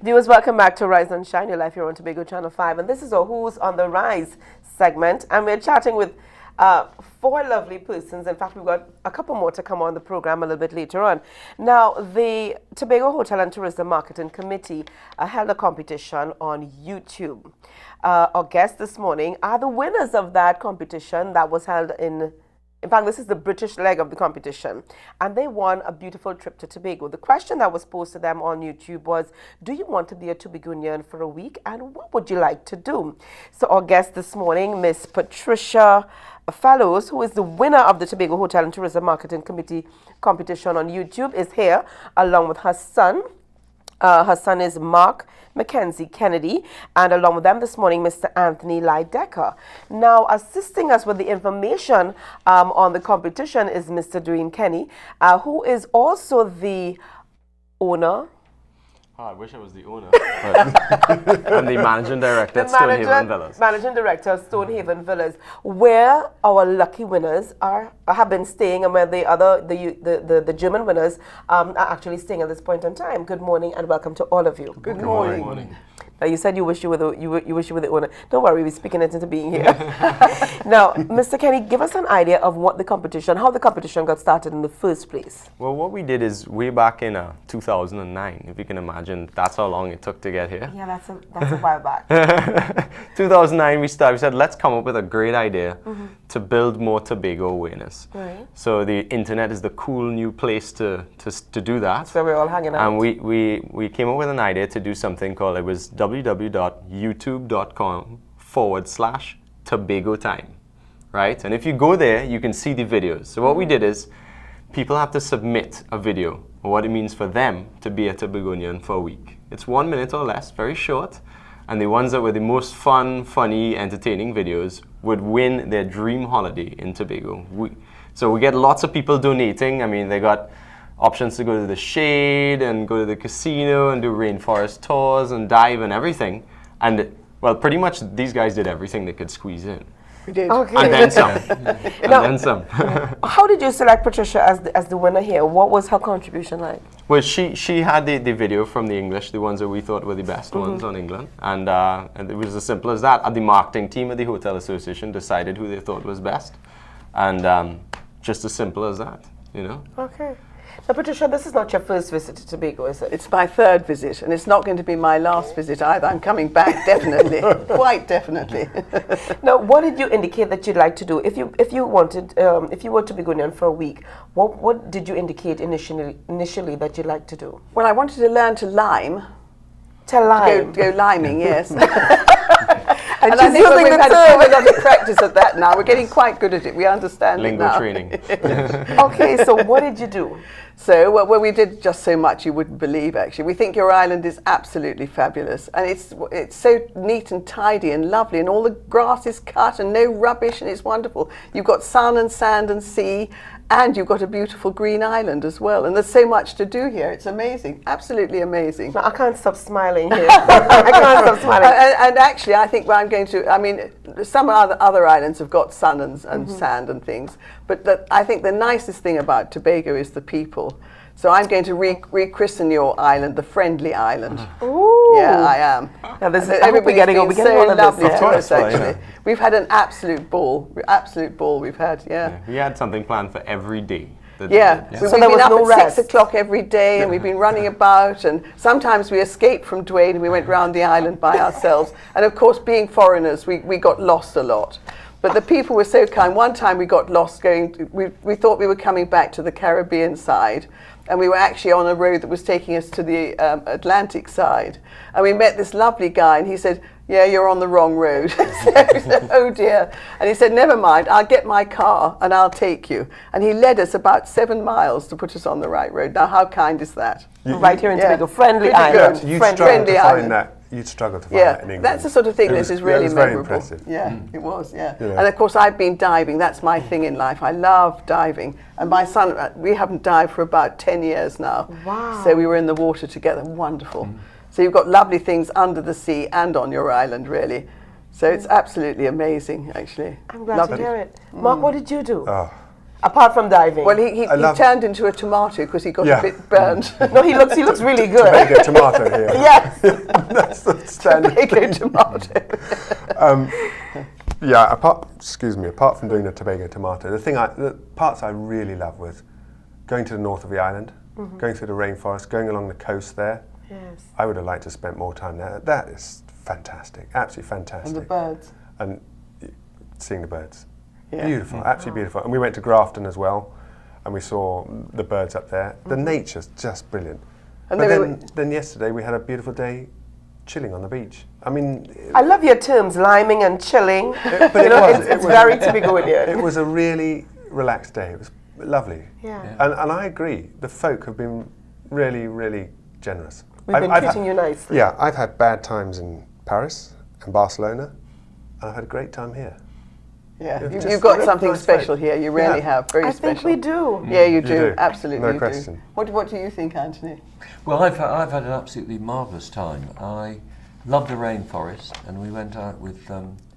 Viewers, welcome back to Rise and Shine, your life here on Tobago Channel 5. And this is our Who's on the Rise segment. And we're chatting with four lovely persons. In fact, we've got a couple more to come on the program a little bit later on. Now, the Tobago Hotel and Tourism Marketing Committee held a competition on YouTube. Our guests this morning are the winners of that competition that was held in fact, this is the British leg of the competition, and they won a beautiful trip to Tobago. The question that was posed to them on YouTube was, do you want to be a Tobagonian for a week, and what would you like to do? So our guest this morning, Miss Patricia Fellows, who is the winner of the Tobago Hotel and Tourism Marketing Committee competition on YouTube, is here along with her son. Her son is Mark Mackenzie Kennedy, and along with them this morning, Mr. Anthony Lydecker. Now, assisting us with the information on the competition is Mr. Duane Kenny, who is also the owner. Oh, I wish I was the owner. But I'm the managing director at Stonehaven Villas. Managing director of Stonehaven Villas, where our lucky winners have been staying, and where the German winners are actually staying at this point in time. Good morning and welcome to all of you. Good morning. Now, you said you wish you were the owner. Don't worry, we're speaking it into being here. Now, Mr. Kenny, give us an idea of how the competition got started in the first place. Well, what we did is way back in 2009, if you can imagine, that's how long it took to get here. Yeah, that's a while back. 2009, we said, let's come up with a great idea to build more Tobago awareness. Right. So the internet is the cool new place to do that. That's where we're all hanging out. And we came up with an idea to do something called, it was www.youtube.com/tobagotime, right? And if you go there, you can see the videos. So what we did is, people have to submit a video of what it means for them to be a Tobagonian for a week. It's 1 minute or less, very short, and the ones that were the most fun, funny, entertaining videos would win their dream holiday in Tobago. So we get lots of people donating. I mean, they got options to go to the shade and go to the casino and do rainforest tours and dive and everything. And, well, pretty much these guys did everything they could squeeze in. We did. Okay. And then some. Then some. How did you select Patricia as the winner here? What was her contribution like? Well, she had the video from the English, the ones that we thought were the best ones on England. And it was as simple as that. The marketing team of the Hotel Association decided who they thought was best. And just as simple as that, you know? Okay. Now, Patricia, this is not your first visit to Tobago, is it? It's my third visit, and it's not going to be my last visit either. I'm coming back, definitely. Quite definitely. Now, what did you indicate that you'd like to do? If you were Tobagonian for a week, what did you indicate initially that you'd like to do? Well, I wanted to learn to lime. To lime? Go liming, yes. And I think we've had a lot of practice at that now. We're getting quite good at it. We understand Lingo it now. training. Okay, so what did you do? So, well, we did just so much you wouldn't believe, actually. We think your island is absolutely fabulous. And it's so neat and tidy and lovely, and all the grass is cut and no rubbish, and it's wonderful. You've got sun and sand and sea, and you've got a beautiful green island as well. And there's so much to do here. It's amazing, absolutely amazing. No, I can't stop smiling here. I can't stop smiling. And actually, I think I'm going to, I mean, some other islands have got sun and sand and things, but I think the nicest thing about Tobago is the people. So I'm going to rechristen your island the Friendly Island. Ooh. Yeah, I am. Now, Everybody's been so lovely to us, actually. Yeah. We've had an absolute ball we've had, yeah. We had something planned for every day. Yeah, So we've there been was up no at rest. 6 o'clock every day, and we've been running about, and sometimes we escaped from Duane and we went round the island by ourselves. And of course, being foreigners, we got lost a lot. But the people were so kind. One time we got lost we thought we were coming back to the Caribbean side, and we were actually on a road that was taking us to the Atlantic side. And we met this lovely guy, and he said, yeah, you're on the wrong road. So we said, oh dear. And he said, never mind, I'll get my car and I'll take you. And he led us about 7 miles to put us on the right road. Now, how kind is that? Right here in Tobago, Friendly Pretty Island. good. You'd struggle to find that. You'd struggle to find that in England. That's the sort of thing that is really very memorable. impressive. Yeah, it was, yeah. Yeah. And of course, I've been diving. That's my thing in life. I love diving. And my son, we haven't dived for about 10 years now. Wow. So we were in the water together. Wonderful. So you've got lovely things under the sea and on your island, really. So it's absolutely amazing, actually. I'm glad to hear it. Mark, what did you do? Oh, Apart from diving. Well, he turned into a tomato because he got a bit burned. No, he looks really good. Tobago tomato here. Yes. That's the standard. Tobago tomato. Yeah, apart from doing the Tobago tomato, the parts I really love was going to the north of the island, going through the rainforest, going along the coast there. Yes. I would have liked to spend more time there. That is fantastic, absolutely fantastic. And the birds. And seeing the birds. Yeah. Beautiful, absolutely beautiful. And we went to Grafton as well, and we saw the birds up there. The nature's just brilliant. And then yesterday we had a beautiful day chilling on the beach. I mean, I love your terms, liming and chilling. It's very Tobagonian. It was a really relaxed day. It was lovely. Yeah. And I agree. The folk have been really, really generous. We've been treating you nicely. Yeah, I've had bad times in Paris and Barcelona, and I've had a great time here. Yeah, you've got something special here. You really have. Very special. I think we do. Yeah, you do. Absolutely, no question. What do you think, Anthony? Well, I've had an absolutely marvellous time. I love the rainforest, and we went out with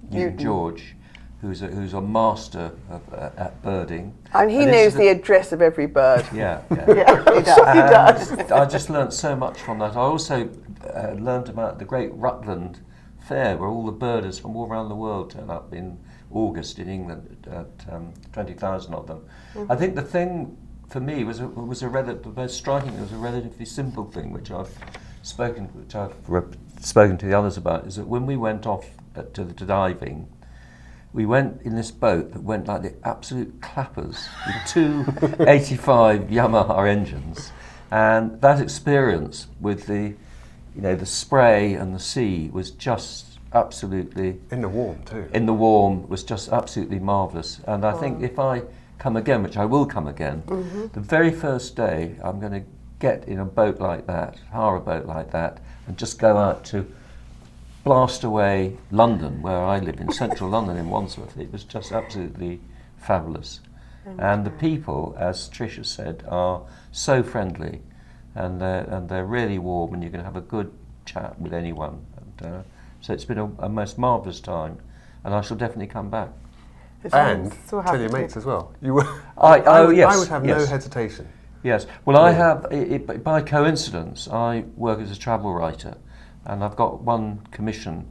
Newton George, who's a master at birding. And he knows the address of every bird. Yeah. He does. I just learnt so much from that. I also learnt about the great Rutland Fair, where all the birders from all around the world turn up in August in England, at 20,000 of them. I think the thing for me the most striking thing was a relatively simple thing, which I've spoken to the others about, is that when we went off to diving, we went in this boat that went like the absolute clappers with two 85 Yamaha engines, and that experience with the spray and the sea was just absolutely... In the warm too. In the warm was just absolutely marvellous. And I think if I come again, which I will come again, the very first day I'm going to get in a boat like that, hire a boat like that, and just go out to blast away London, where I live, in central London in Wandsworth. It was just absolutely fabulous. And the people, as Tricia said, are so friendly, and they're really warm, and you can have a good chat with anyone. And, so it's been a most marvellous time, and I shall definitely come back. And so tell your mates as well. You were. I would have no hesitation. Yes. Well, I have, by coincidence, I work as a travel writer, and I've got one commission.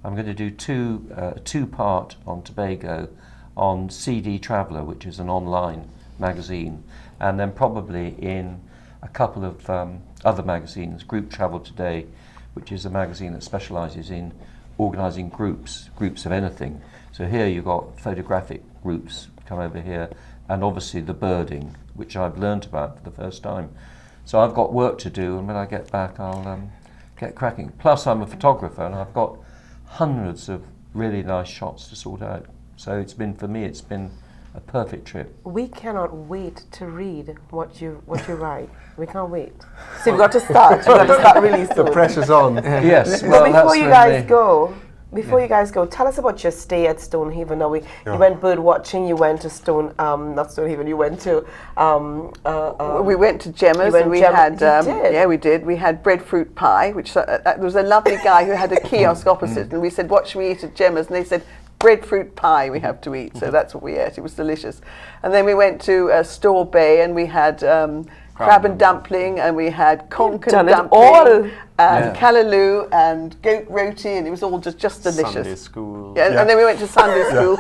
I'm going to do two-part on Tobago on CD Traveller, which is an online magazine, and then probably in a couple of other magazines, Group Travel Today, which is a magazine that specialises in organising groups of anything. So here you've got photographic groups come over here, and obviously the birding, which I've learnt about for the first time. So I've got work to do, and when I get back I'll get cracking. Plus I'm a photographer, and I've got hundreds of really nice shots to sort out. So for me it's been a perfect trip. We cannot wait to read what you write. We can't wait. So we've got to start. We've got to start really soon. The pressure's on. Yes. But before you guys go, tell us about your stay at Stonehaven. Now you went bird watching. You went to not Stonehaven. You went to. We went to Gemma's, and we had. Yeah, we did. We had breadfruit pie, which there was a lovely guy who had a kiosk opposite, and we said, "What should we eat at Gemma's?" And they said, breadfruit pie we have to eat. So that's what we ate. It was delicious. And then we went to Store Bay, and we had crab and dumpling, and we had conch and dumpling, and callaloo and goat roti, and it was all just delicious. Sunday school. Yeah, and then we went to Sunday school.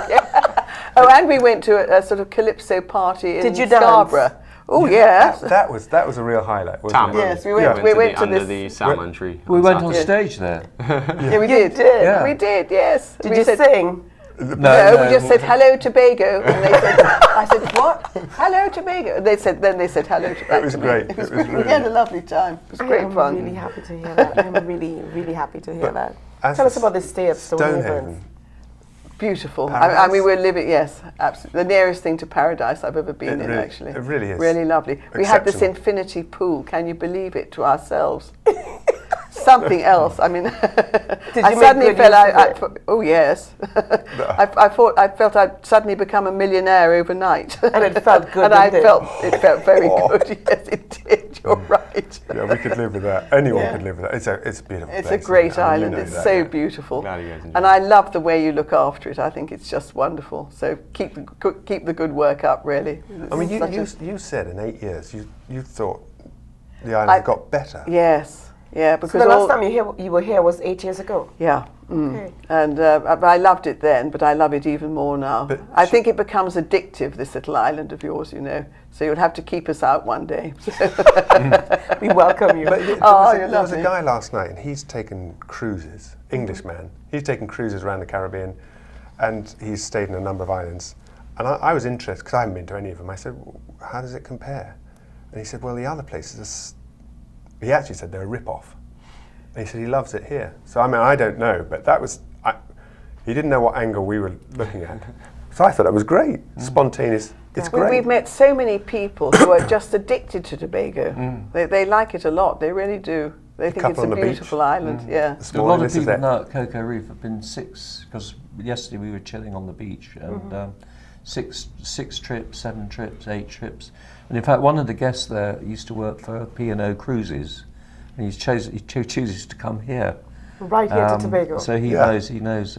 Oh, and we went to a sort of calypso party in Scarborough. Oh yes, that was a real highlight, wasn't it? Yes, we went to under the salmon tree. We went on stage there. Yeah, we did. Yeah. We did. Yes. Did you sing? No, we just said hello Tobago, and they said, I said what? Hello Tobago. And then they said hello to It was great. We had a lovely time. It was great fun. I'm really happy to hear that. I'm really happy to hear that. Tell us about this stay at Stonehaven. Beautiful. I mean, we're living, yes, absolutely. The nearest thing to paradise I've ever been in, actually. It really is. Really lovely. We had this infinity pool, can you believe it, to ourselves. something else. I mean, Did I you make suddenly good felt use of it? oh yes, I felt I'd suddenly become a millionaire overnight. And it felt good, And I didn't it? felt very good. Yes, it did. You're right. Yeah, we could live with that. Anyone could live with that. It's a beautiful It's place. a great isn't it? I mean, you island. know It's that, so yeah. beautiful. Glad you guys enjoyed And it. I love the way you look after it. I think it's just wonderful. So keep the good work up, really. I mean, Such a- you said in 8 years you thought the island got better. Yes, yeah, So because the last time you were here was 8 years ago. yeah, Okay. and I loved it then, but I love it even more now. But I think it becomes addictive, this little island of yours, you know. So you'll have to keep us out one day. We welcome you. But Oh, there was a lovely. guy last night, and he's taken cruises. Englishman. He's taken cruises around the Caribbean, and he's stayed in a number of islands. And I was interested because I haven't been to any of them. I said, well, "How does it compare?" And he said, "Well, the other places." He actually said they're a rip-off. And he said he loves it here. So I mean, I don't know, but that was. He didn't know what angle we were looking at. So I thought that was great, spontaneous. It's great. We've met so many people who are just addicted to Tobago. They like it a lot. They really do. They think it's couple a on the beach. beautiful island. Yeah. This A lot morning, of this is people it. now at Cocoa Reef have been because yesterday we were chilling on the beach and six trips, 7 trips, 8 trips. And in fact, one of the guests there used to work for P&O Cruises, and he chooses to come here. Right here to Tobago. So he Yeah. knows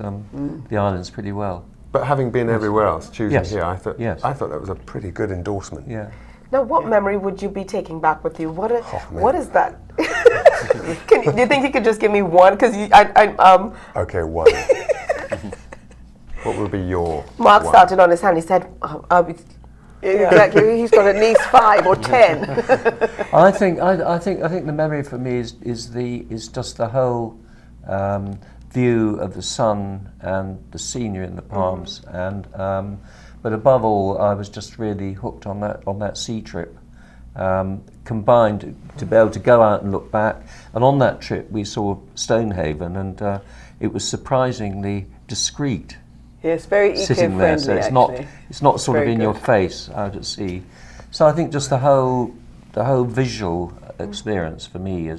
the islands pretty well. But having been everywhere else, choosing Yes. here, I thought Yes. that was a pretty good endorsement. Yeah. Now, what memory would you be taking back with you? man. What is that? Do you think you could just give me one? Because Okay, one. What would be your Mark one? started on his hand. He said, Exactly. He's got at least 5 or 10. I think the memory for me is just the whole view of the sun and the scenery in the palms, and but above all, I was just really hooked on that sea trip. Combined to be able to go out and look back, and on that trip we saw Stonehaven, and it was surprisingly discreet. Yes, very Sitting there, so eco-friendly, it's not sort of Very in your good. face out at sea. So I think just the whole visual experience for me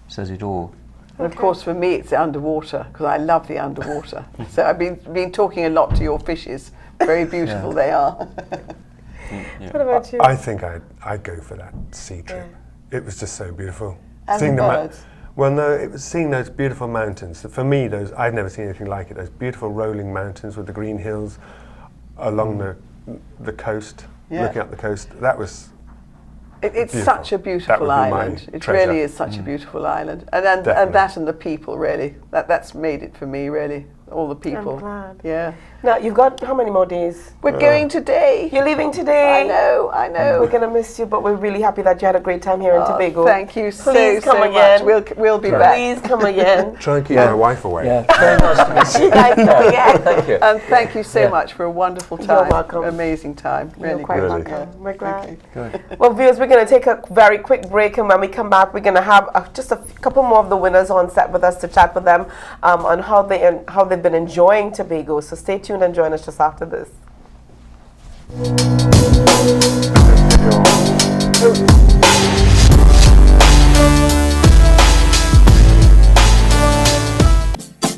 says it all. And of course, for me, it's the underwater, because I love the underwater. So I've been talking a lot to your fishes. Very beautiful they are. what about you? I think I'd go for that sea trip. It was just so beautiful. And Seeing the the birds. well, no, it was seeing those beautiful mountains. For me, I've never seen anything like it. Those beautiful rolling mountains with the green hills along the coast, Yeah. looking up the coast. That was It's Beautiful. such a That beautiful would be my island. It treasure. really is such a beautiful island. And Definitely. that and the people, really. That's made it for me, really. All the people. I'm glad. Yeah. Now, you've got how many more days? We're going today. You're leaving today. I know. We're going to miss you, but we're really happy that you had a great time here in Oh, Tobago. thank you Please so come much. again. We'll be back. Please come again. try and keep my wife away. very nice to meet You guys come again. Thank you. And thank you so Yeah. much for a wonderful You're time. welcome. Amazing time. You're Really quite good. Really. welcome. We're glad. Good. Well, viewers, we're going to take a very quick break, and when we come back, we're going to have just a couple more of the winners on set with us to chat with them on how they've been enjoying Tobago. So stay tuned and join us just after this.